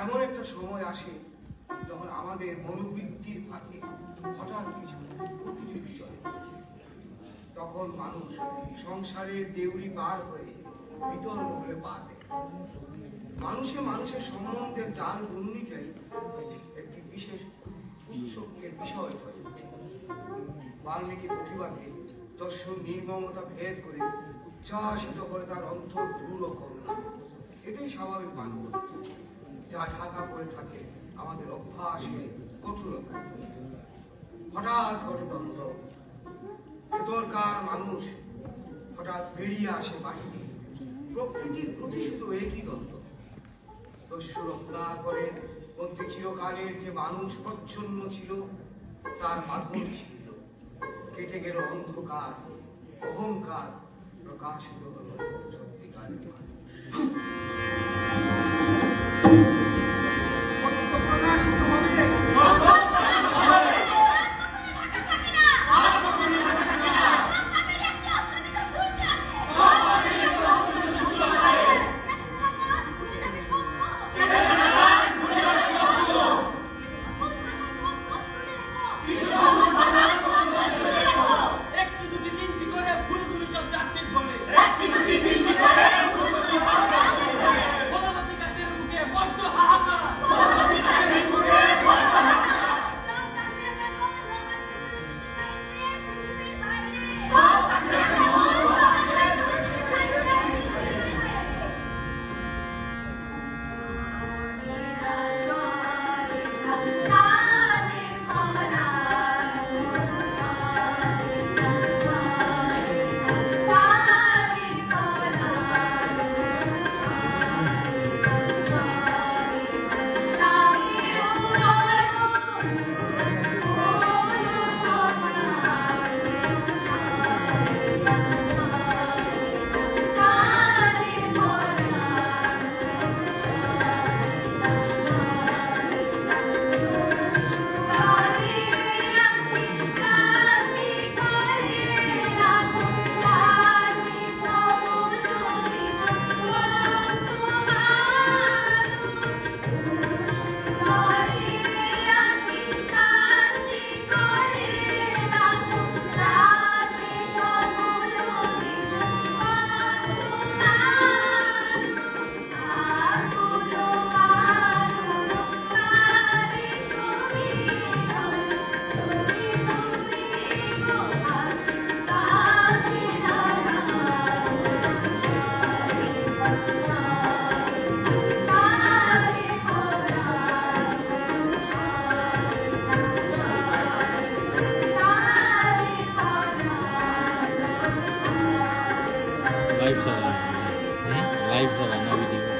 এমন একটা সময় আসে যখন আমাদের মনোবৃত্তির ফাঁকে হঠাৎ কিছু প্রতিযোগী চলে। তখন মানুষ সংসারের দেউড়ি পার হয়ে ভিতর মহলে পা দেয়। মানুষে মানুষের সম্বন্ধের জাল অনুযায়ী একটি বিশেষ উৎসবের বিষয় হয়ে ওঠে। বাল্মীকি প্রতিভাকে দর্শন নির্মমতা ভেদ করে উচ্ছ্বাসিত করে তার অন্তর দূর করুণা। এটাই স্বাভাবিক মানবতা, যা ঢাকা করে থাকে আমাদের অভ্যাসে কঠোরতা। হঠাৎ ঘটদ্বন্দ্ব, ভেতরকার মানুষ হঠাৎ বেরিয়ে আসে বাহিরে। প্রকৃতির প্রতি শুধু একই দ্বন্দ্ব। দস্যু রক্ষা করে মধ্যে চিরকালের যে মানুষ প্রচ্ছন্ন ছিল, তার মাধুরী ছিল। কেটে গেল অন্ধকার, অহংকার, প্রকাশিত হল সত্যিকারের মানুষ। What लाइव चला ना video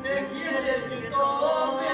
Dekiye de bir tome,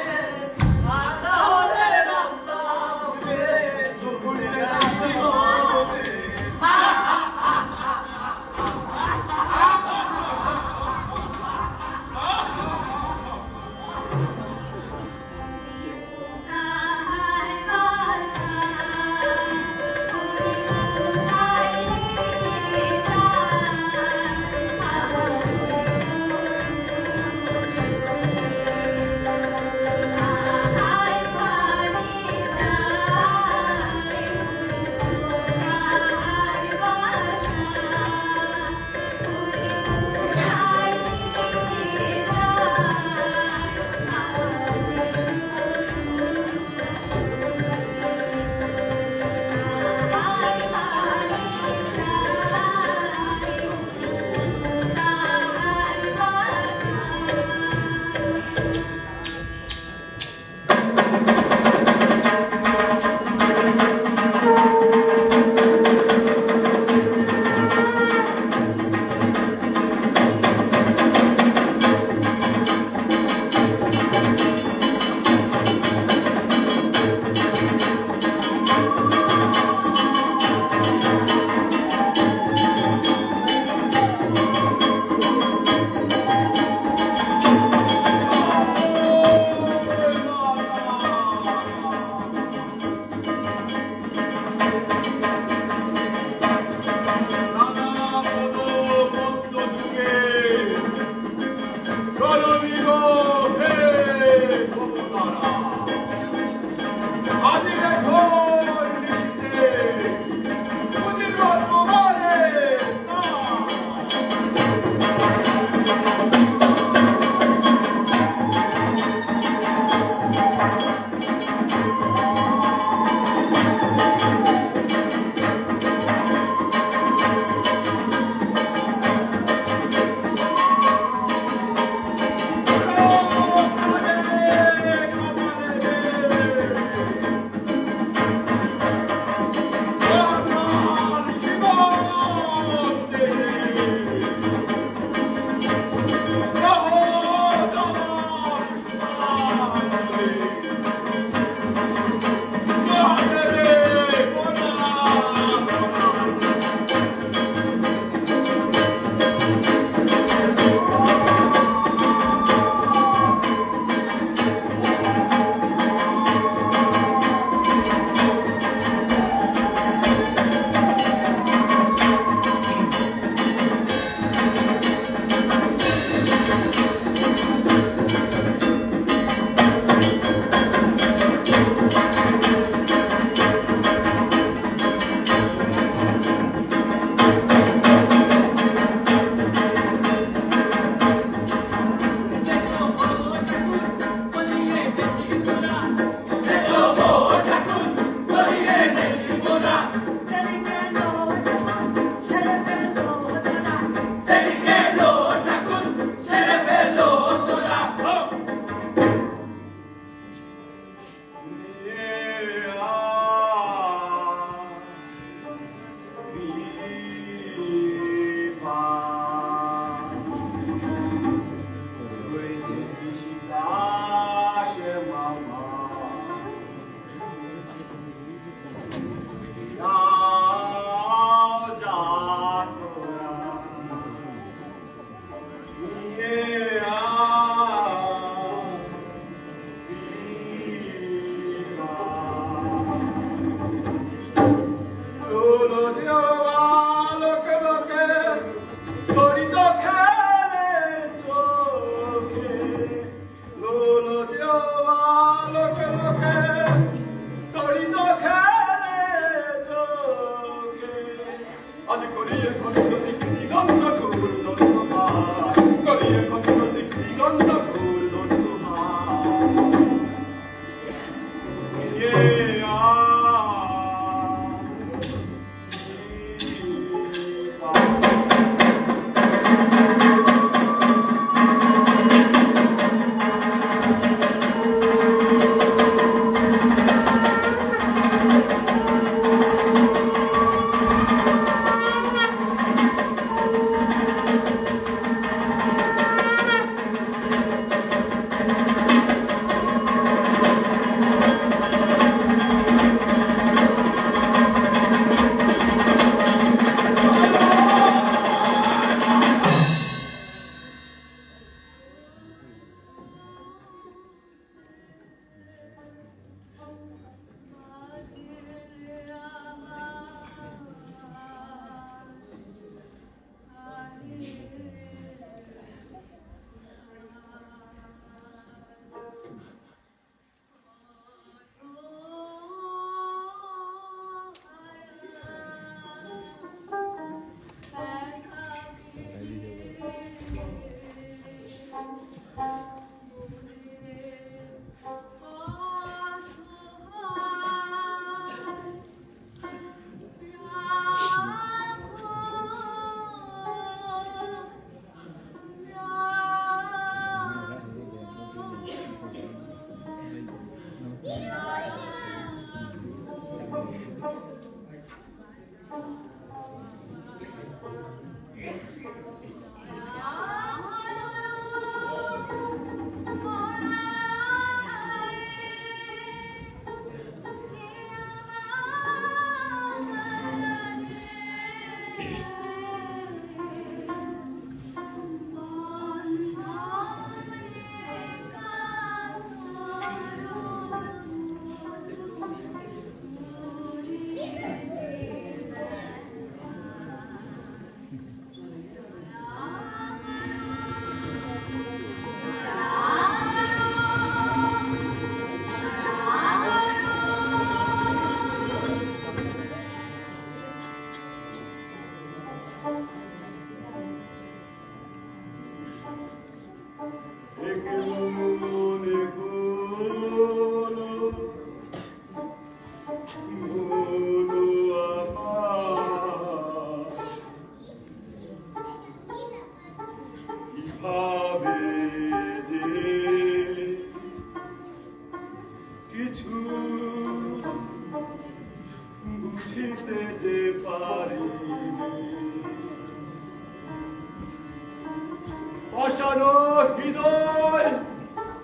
হৃদয়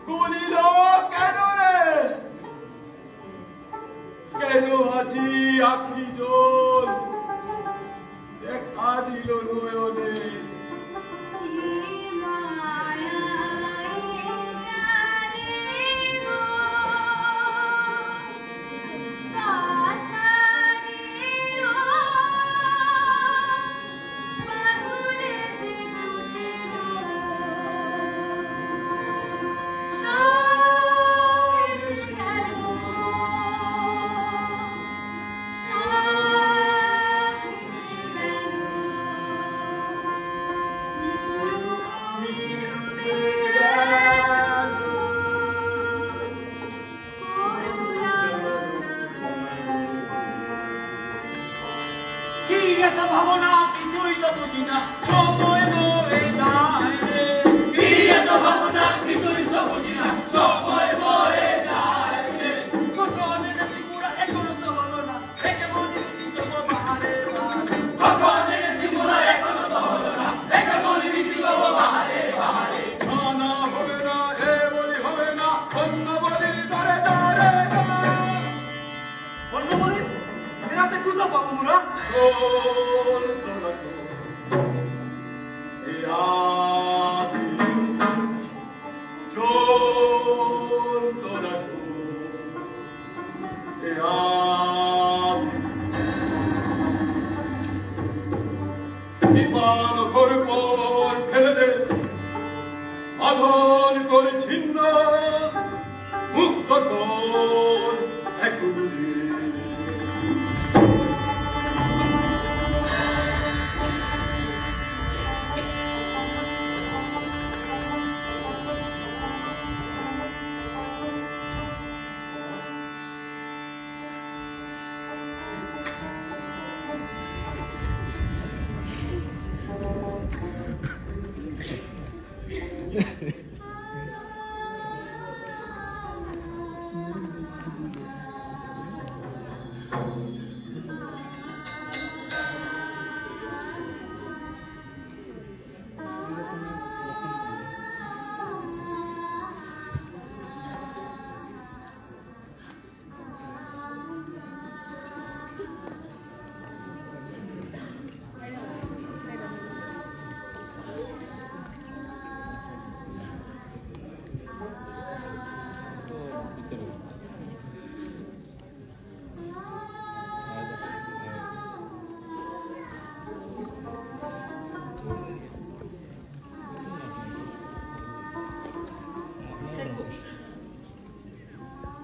গলিল কেন রে? কেন আজি আখি জল দেখা দিল নয়নে? ভাবনা কিছুই তো বুঝি না, সময় বয়ে যায় রে। কি এত ভাবনা কিছুই তো বুঝি না, সময় বয়ে যায় রে। কখন এনেছি মুড়া এখনো তো হলো না, একে মনে দিচ্ছি তো বাহারে বাহারে। কখন এনেছি মুড়া এখনো তো হলো না, একে মনে দিচ্ছি তো বাহারে বাহারে। না হবে না, এ বলি হবে না, অন্য বলির ধরে ধরে অন্য বলি এরাতে কুতো পাবো মুড়া। আধন করে ছিন্ন মুক্ত কর একুলি।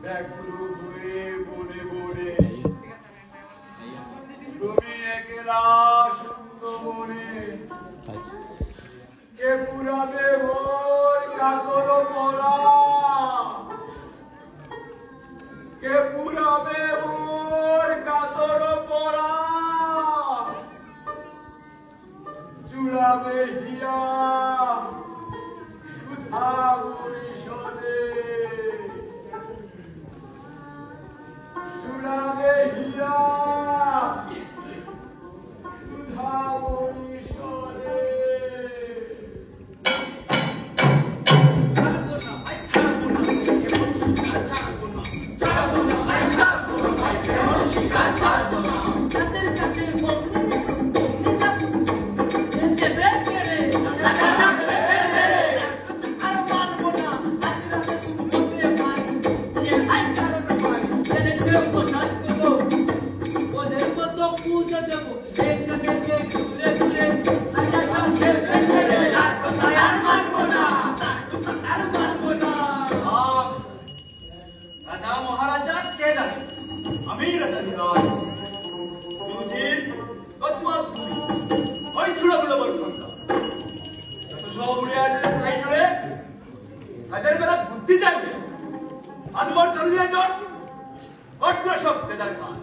ব্যাকুল হয়ে বনে বনে তুমি একলা শূন্য মনে, কে পুরাবে ভোর কাতর পরা, কে পুরাবে ভোর কাতর পরা, চুড়াবে হিয়া সুধা পরিষদে, চুড়াবে হিয়া সুধা পরিষদে। রাজা মহারাজা কে জানে, আমি রাজা নিরাজ গুরুজির কতমাল পুরি ওই ছুড়াগুলো বড় সন্তান যত সব উড়ে আসে তাই জুড়ে কাজের বেলা বুদ্ধি জানবে আদবার চলিয়ে চল অর্থ শক্তি দরকার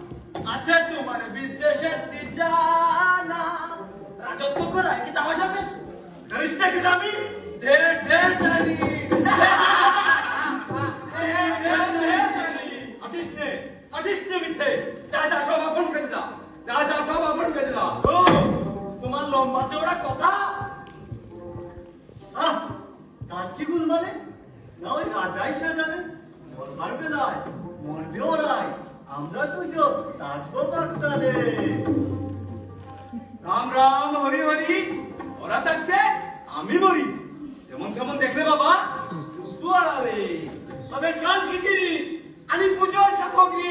আছে তোমার বিদেশে জানা রাজত্ব করায় কি তামাশা পেয়েছো জানিস না কি আমি ঢের ঢের জানি আসিস মিছে রাজা সব আপন করে দিলা, রাজা সব আপন করে দিলা। ও তোমার লম্বা চওড়া কথা কাজ কি তালে রাম রাম হরি হরি ওরা থাকতে আমি মরি যেমন তেমন দেখলে বাবা দুয়ারালে তবে চাল শিগগিরি আমি পুজোর সামগ্রী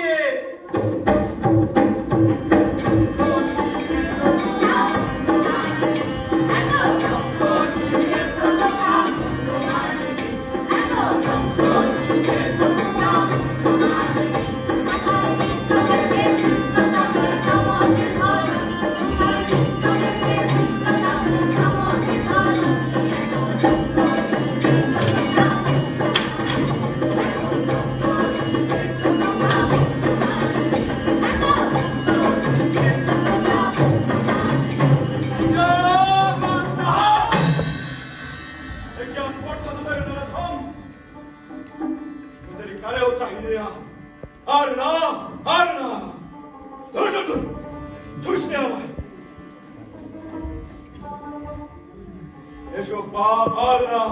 এসব পাপ আর না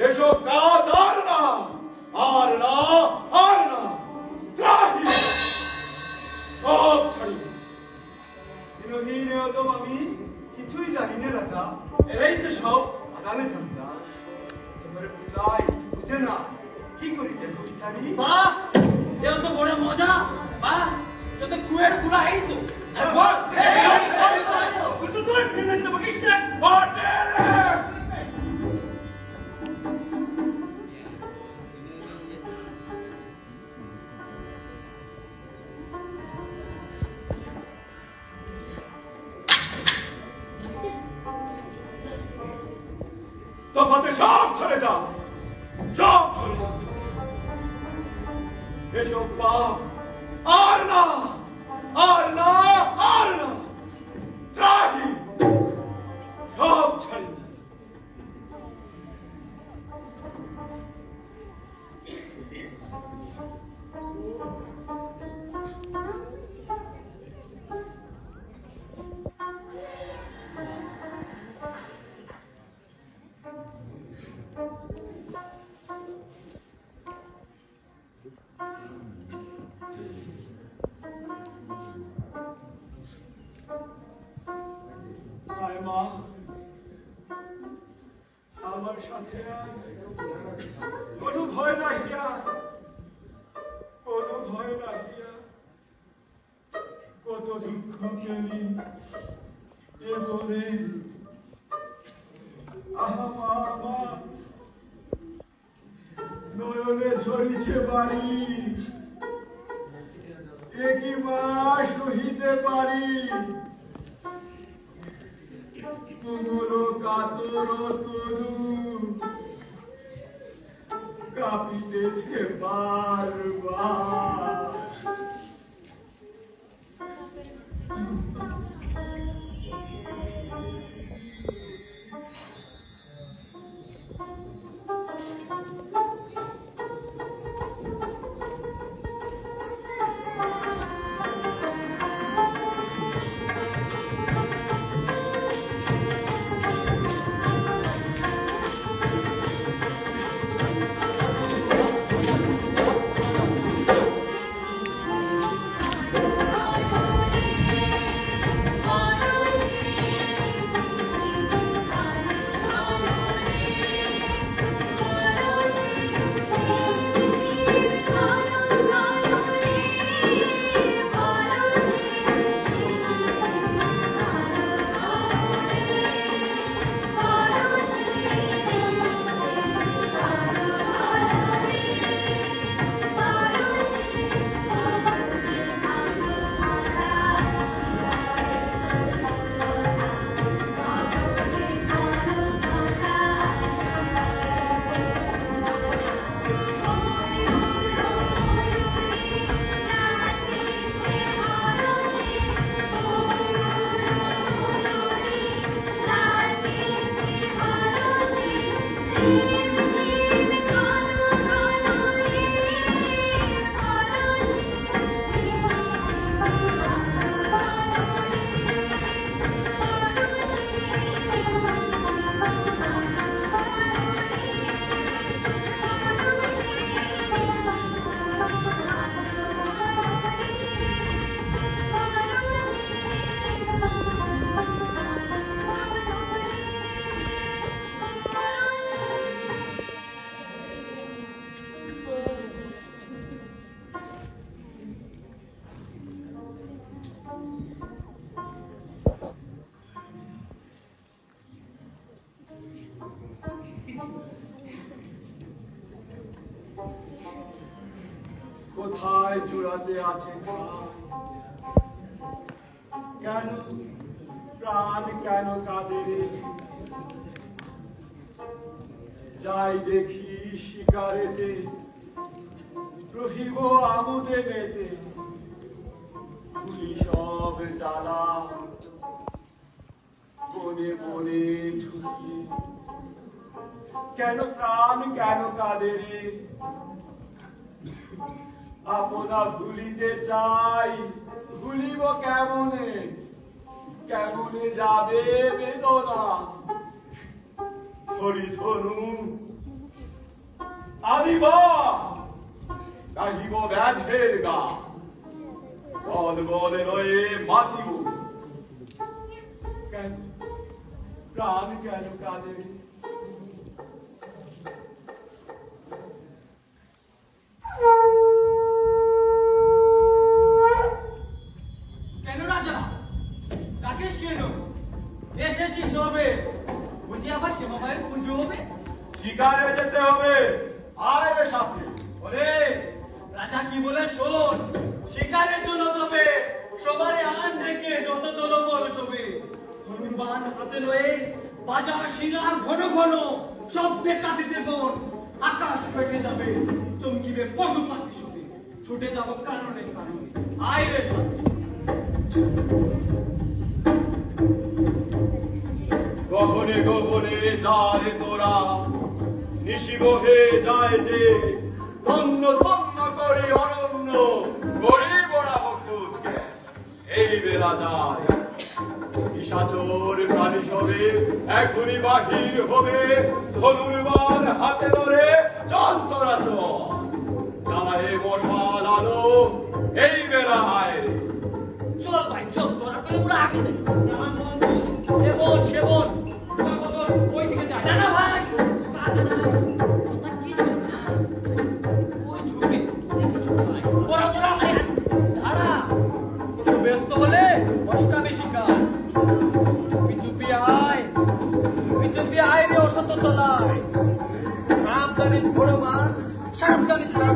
এসব কাজ আর না আর না আর না ত্রাহি সব ছাড়ি দিনহীন একদম আমি কিছুই জানি না রাজা এরাই তো সব আদালে ঝঞ্ঝা এবারে বুঝাই বুঝে না কি করি দেখো ছাড়ি বাহ এও তো বড় মজা বাহ যত কুয়ের গুড়া এই তো আর বল কিন্তু তুই ফিরে তো বকিস না বটে তফাতে সব সরে যা সব সরে যা এসব পাপ আর না আর না আর না ত্রাহি সব ছাড়ি মা আমার সাথে কোনো ভয় রাখিয়া কোনো ভয় রাখিয়া কত দুঃখ পেলি এ বলে আহা মা আমার নয়নে ঝরিছে বাড়ি এ কি মা সহিতে পারি তুমুর কাতর তরু কাঁপিতেছে বারবার জুড়াতে আছে কেন প্রাণ কেন কাঁদে রে যাই দেখি শিকারেতে রহিব আমোদে মেতে ভুলি সব জ্বালা বনে বনে ছুটিয়ে কেন প্রাণ কেন কাঁদে রে আপনা ভুলিতে চাই ভুলিব কেমনে কেমনে যাবে বেদনা হরিধনু আনিব গাহিব ব্যাধের গা বল বলে লয়ে মাতিব কেন প্রাণ কেন কাঁদে রে কেন রাজা রাকেশ কেন এসেছি সবে বুঝি আবার শ্যামা মায়ের পুজো হবে শিকারে যেতে হবে আয় রে সাথে ওরে রাজা কি বলে শোন শিকারের জন্য তবে সবারে আন ডেকে যত দলবল সবে ধনুর বান হাতে লয়ে বাজার শিরা ঘন ঘন শব্দে কাঁপিতে বন আকাশ ফেটে যাবে চমকিবে পশু পাখি সবে ছুটে যাব কারণে কারণে আয় রে সাথে গহনে গহনে যায় তোরা নিশি বহে যায় যে ধন্য ধন্য করি অরণ্য গরিব ওরা হকুজকে এই বেলা যায় নিশাচর প্রাণী সবে এখনই বাহির হবে ধনুর্বান হাতে ধরে চল তোরা চল জ্বালায় মশাল আলো এই বেলায় চল ভাই চল তোরা করে পুরো আগে যাই এবন সেবন ওই দিকে যায় না ভাই কাছে না কথা কিচ্ছু না ওই ঝুঁকে কিছু নাই তোরা তোরা দাঁড়া একটু ব্যস্ত হলে কষ্ট বেশি কাজ চুপি চুপি আয় রে অসত তলায় সাবধানে বড় মান সাবধানে ছাড়া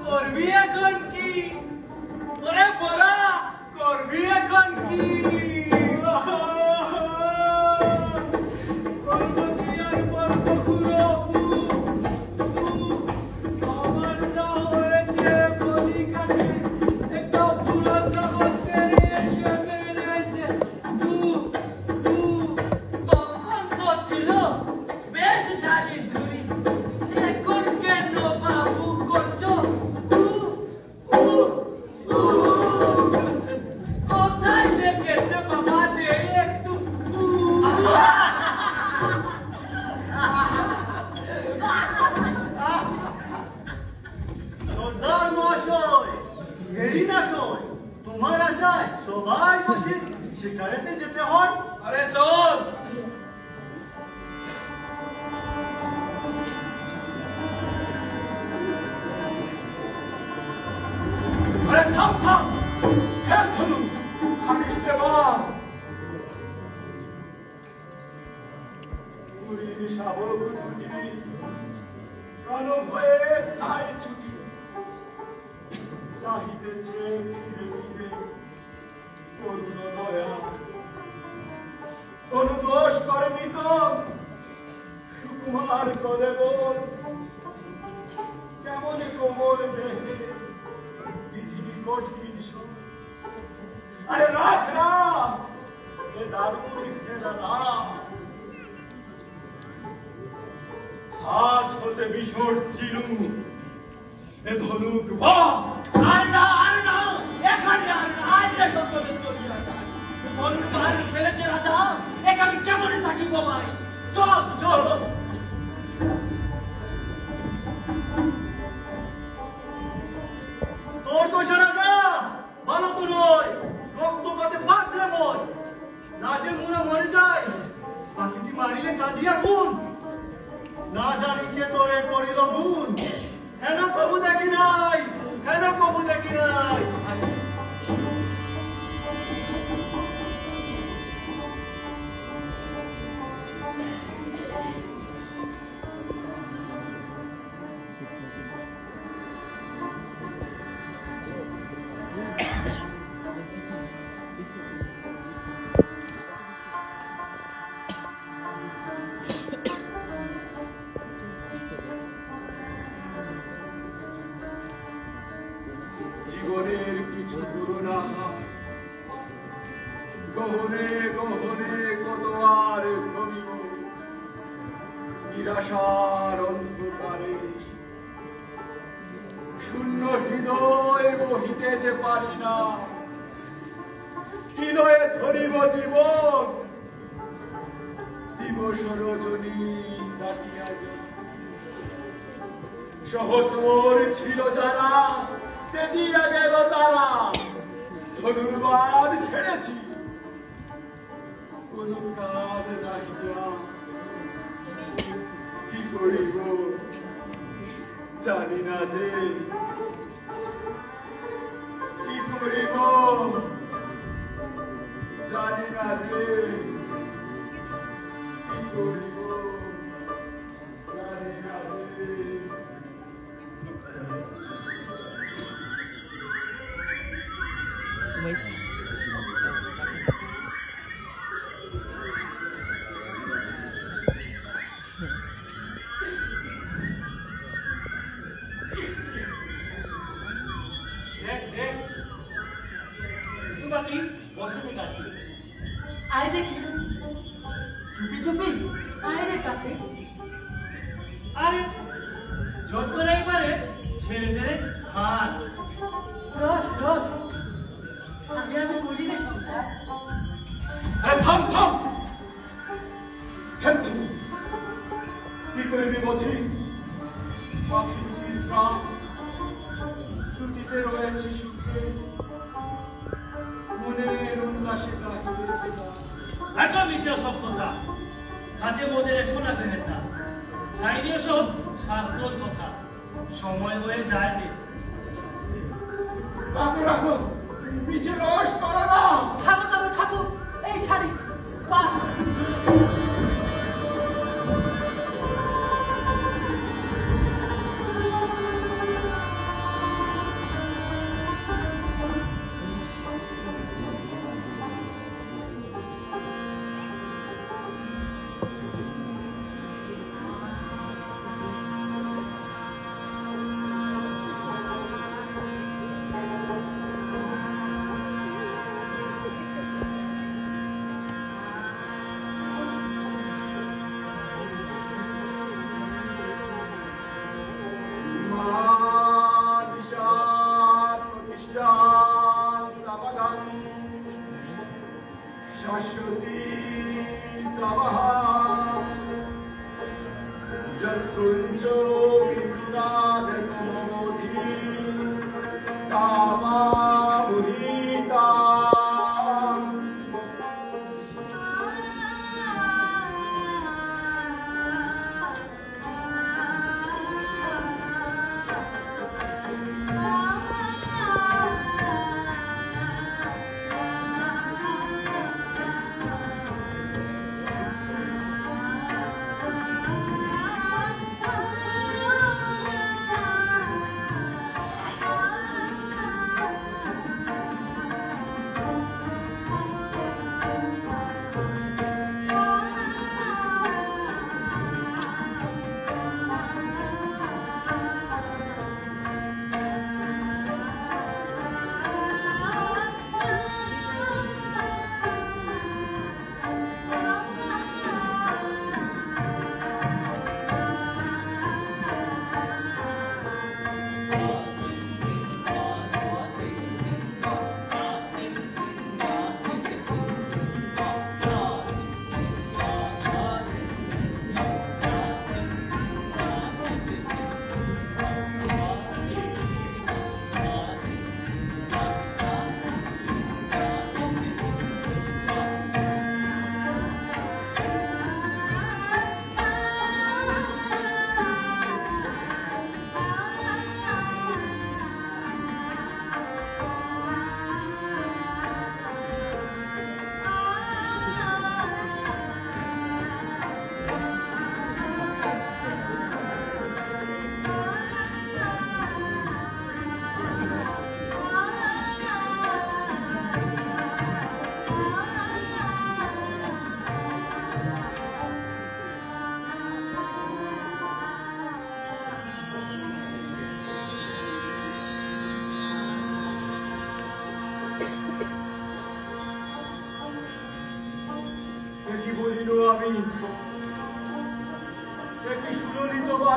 করবি এখন কি ওরে বড়া করবি এখন কি শিকারেতে যেতে হয় আরে চল আরে থাম থাম খেল ধনু ছাড়িস দেবার পুরীর সাবল ছুটি প্রাণ হয়ে তাই ছুটি চাহিতেছে ফিরে ফিরে করুণ দয়া কোন দোষ করেনি তো সুকুমার করে বল কেমন কোমল দেহে পৃথিবী কঠিন সব। আরে রাখ না এ দারুণ খেলা না আজ হতে বিসর্জিনু এ ধনুক বাহ আর না এখানে আর না আইলে সকলে চলিয়া যায় ধনুর্বাণ ফেলেছে রাজা এখানে কেমনে থাকি বাবাই চল চল তোর দোষে রাজা ভালো তো নয় রক্তপাতে বাঁচলে বল রাজে মুড়ে মরে যায় বাকিটি মারিলে কাঁদিয়া গুণ না জানি কে তোরে করিল গুণ হেন কবু দেখি নাই হেন কবু দেখি নাই জীবনের কিছু পুরোনা গহনে গহনে কত আর ভাবিব নিরাশার অন্ধকারে শূন্য হৃদয় বহিতে যে পারি না কি নয়ে ধরিব জীবন দিবস রজনী কাটিয়া যায় সহচর ছিল যারা তেজিয়া গেল তারা ধনুর্বাণ ছেড়েছি কোন কাজ নাহিয়া কি করিব জানি না যে কি করিব জানি না যে কি করিব জানি না যে আয় দেখি চুপি চুপি আয় রে কাছে আরে জোর করে এবারে ছেড়ে দে হাত রস রস আমি করি রে সন্ধ্যা থাম থাম কি করবি বধি পাখি দুটির প্রাণ দুটিতে রয়েছে সুখে মনের উল্লাসে গাহিতেছে গান। এত মিথ্যা সব কথা কাজে মোদের শোনা পেলে না সাইডীয় সব শাস্ত্রর কথা সময় হয়ে যায় যে রাখো রাখো নিচে রস করো না থাকো তবে থাকো এই ছাড়ি পা শাশ্বতী সমাহা যৎকুঞ্জ বিপুনাদ কমোধি কামা মুহিতা Ah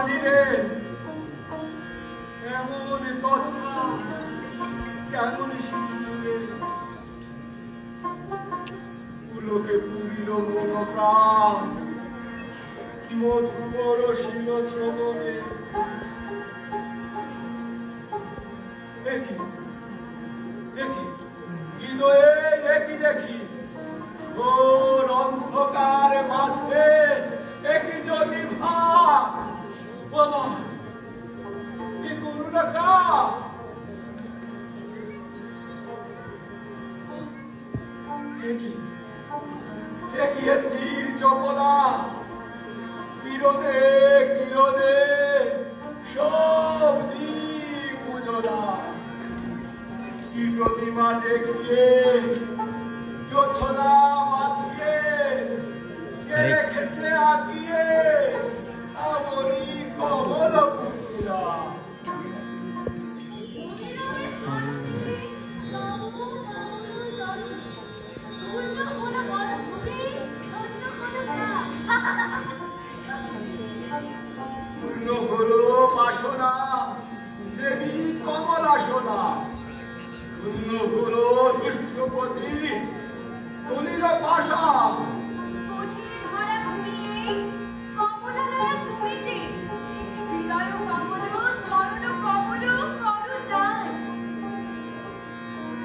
দিলেন এমন কথা কেমন শিশুরে পুলকে পুরিল মন প্রাণ মধুবর শিল শ্রবণে দেখি দেখি হৃদয়ে দেখি দেখি ওর অন্ধকার মাঝে একই যদি ভাব বাবা কি করুণা কা দেখি দেখি স্থির চপলা কিরণে কিরণে সব দিক উজলা কি প্রতিমা দেখিয়ে জোছনা মাখিয়ে কে রেখেছে আঁকিয়ে আমরি কমল পুত্রা পূর্ণ হলো বাসনা দেবী কমলাসনা পূর্ণ হলো দুষ্টপতি তুলিল পাশা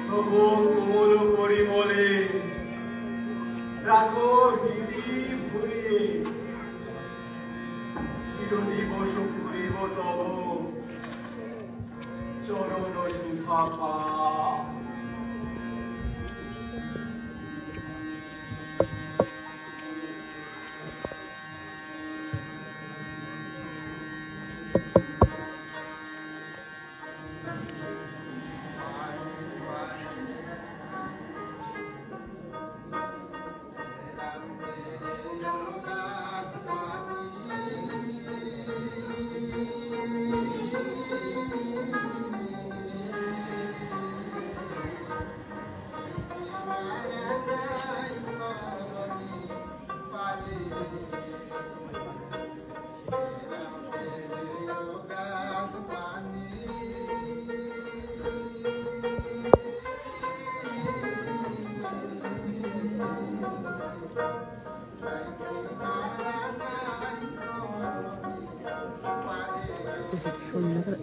তবু কোমল পরিমলে রাখো হৃদি ভুলিয়ে চিরদিবস করিব তব চরণ সুধা পা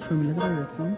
শর্মিলাকে রাখছেন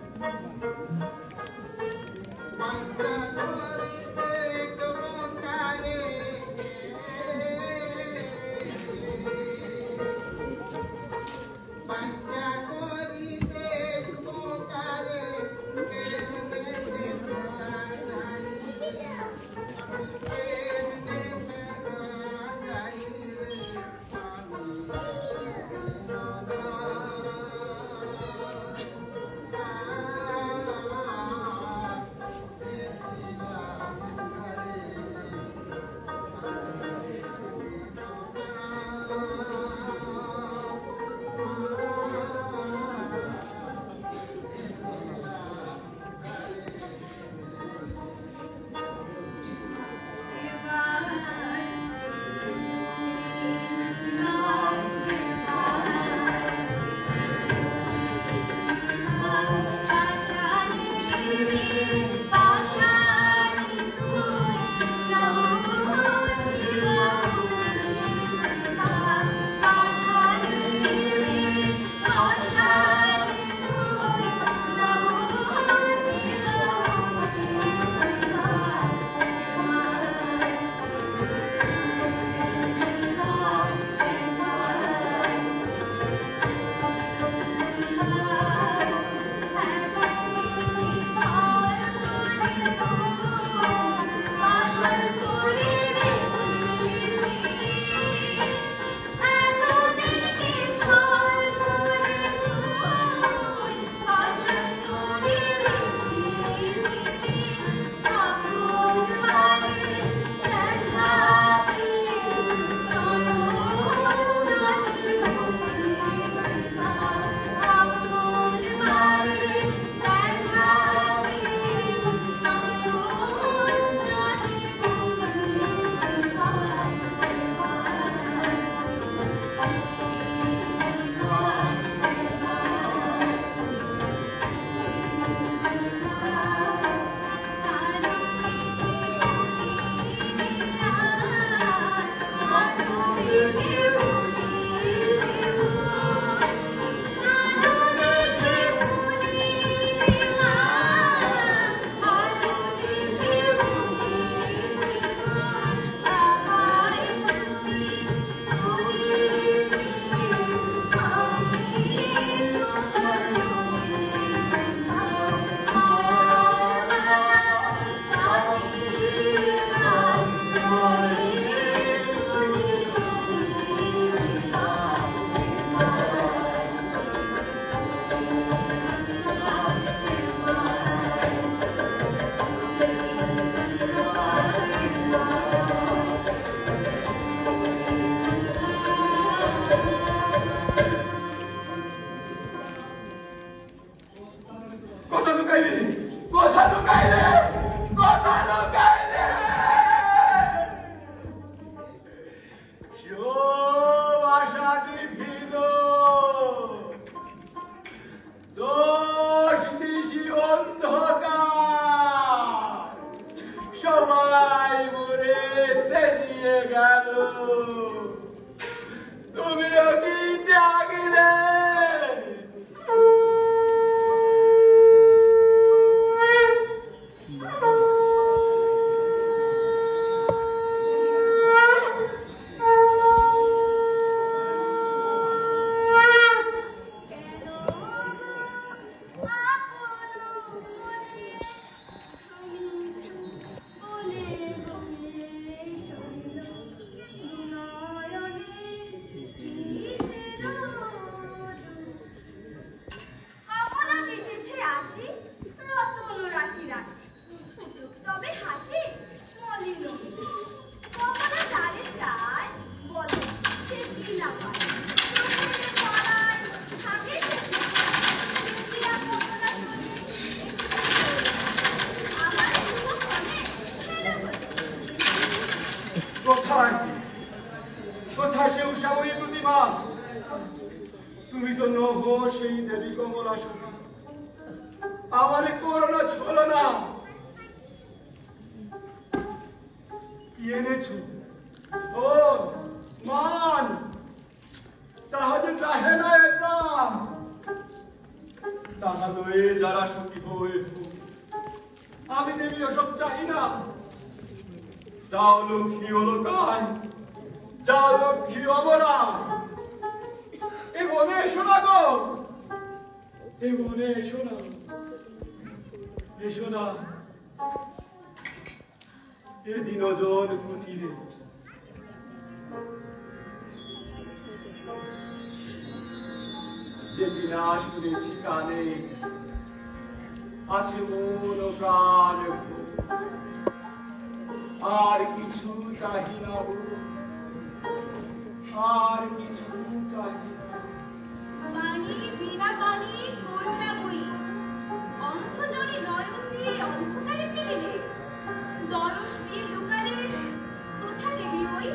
মা, তুমি তো নহ সেই দেবী কমলা সোনা, আমারে করোনা ছলো না। কি এনেছো? ও মান, তাহলে চাহে না প্রাণ, তাহা লয়ে যারা সুখী হয়ে আমি দেবী ওসব চাহি না। যাও লক্ষ্মী হলো কান, যাও লক্ষ্মী অমরা, এ বনে এসো না গো, এ বনে এসো না, এসো না এ দিনজন কুটিরে। যে বিনা শুনেছি কানে, আছে মন ও প্রাণ, আর কিছু চাহি না, আর কিছু চাহি না। বাণী বিনা বাণী করুণা বই, অন্ধজনে নয়ন দিয়ে অন্ধকারে ফেলিলে, দরস দিয়ে লুকালে কোথা দেবী ওই?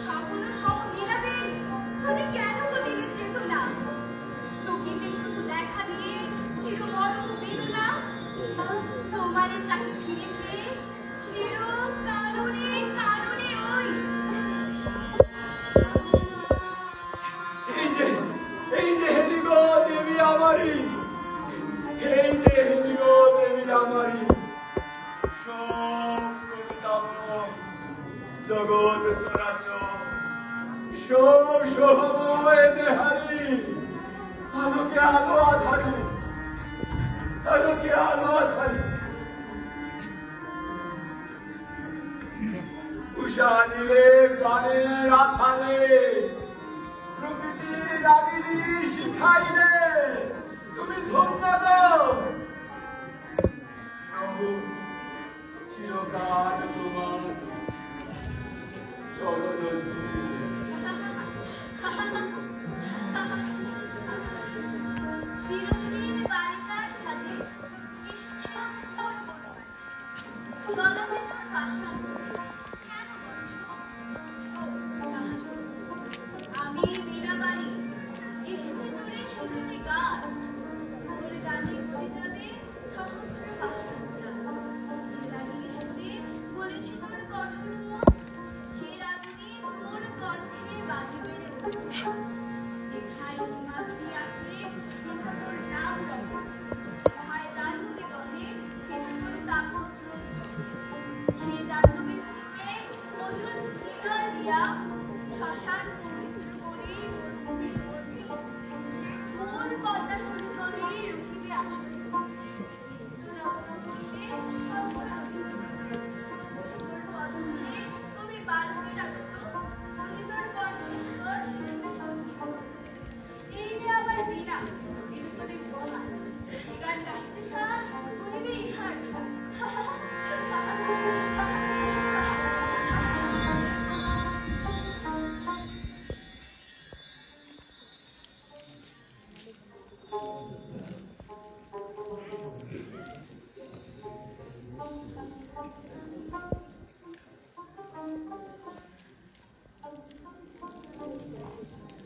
স্বপ্ন সহ মিলাবে যদি কেন দিলে যেত না, চকিতে শুধু দেখা দিয়ে চিরমরণ বেরোলা, তোমারে চাকি ফিরেছে চির কারণে কারণে ওই। এই যে হেরি গো দেবী আমারি, এই যে হেরি গো দেবী আমারি, সব কবিতাম জগৎ চরাচর, সব সহময় নেহারি, আলোকে আলো আধারি, আলোকে আলো আধারি। উষা নিলে গানের আথারে, প্রকৃতির লাগিনি শিখাইলে, তুমি ধন্য দাও প্রভু, চিরকাল তোমার চরণ ধূলি। বিরোধীর বালিকার সাথে এসেছিলাম তোর বলো, গলাতে তোর বাসা কেন বলছো? ও আমি বিনা বাণী এসেছি তোরে শিখিতে গান, তোর গানে ঘুরে যাবে সহস্র বাসা, যে লাগিয়ে শুনে বলেছি তোর কঠোর মন, সে রাগিনী তোর কণ্ঠে বাজিবে রে মন। যেথায় হিমাদ্রি আছে সেথা তোর নাম রব, যেথায় জাহ্নবী বহে সেথা তোর তাপস রোধ, সে জাহ্নবী মুখে মধুর হৃদয় দিয়া শ্মশান পবিত্র করে মুখে পড়বে, মোর পদ্মা সরু তলে রখিবে আসবে, মৃত্যু রত্ন হইতে সকল অভিমান, তোর পদমূলে কবি বারবে রাখত, যদি তোর কণ্ঠস্বর শুনিতে সঙ্গীত। এই যে আবার বিনা নিরুতরে উপহার, এ গান গাইতে সার শুনিবে ইহার ছাড়।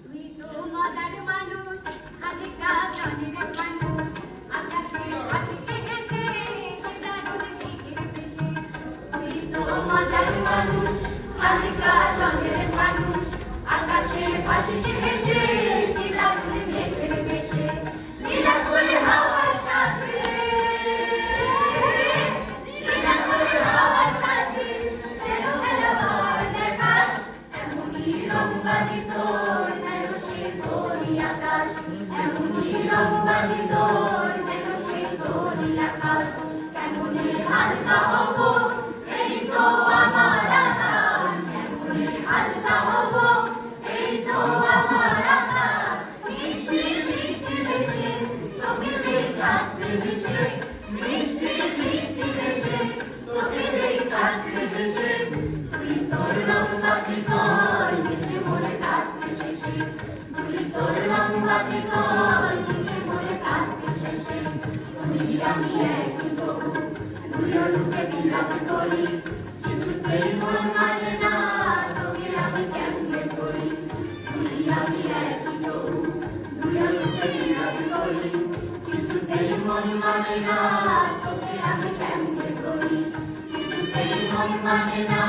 তুই তো মজার মানুষ, হালকা জনের মানুষ, আকাশে ভাসিছে ভেসে, সে দারুণ মেঘের দেশে। তুই তো মজার মানুষ, হালকা জনের মানুষ, আকাশে ভাসিছে ভেসে, সে দারুণ মেঘের দেশে। লীলা করে হাওয়ার সাথে, লীলা করে হাওয়ার সাথে, যেন খেলাবার দেখাস, এমনই রংবাজি তোর যেন সে তোরই আকাশ, এমনই রংবাজি তোর যেন সে তোরই আকাশ। কেমনই হালকা হব এই তো আমার আকাশ, কেমনই হালকা হব এই তো আমার আকাশ। মিষ্টি মিষ্টি ভেসে চোখেতে কাঁদতে ভেসে, মিষ্টি মিষ্টি ভেসে চোখেতে কাঁদতে ভেসে। তুই তোর রংবাজি কর মিছে মনে কাঁদতে শেষে, তুই তোর রংবাজি কর মিছে মনে কাঁদতে শেষে। তুই আমি একই তবু দুইও রূপে বিরাজ করি, কিছুতেই মন মানে না তোকে আমি কেমনে করি। তুই তোকে আমি কেমনে করি কিছুতেই মন মানে না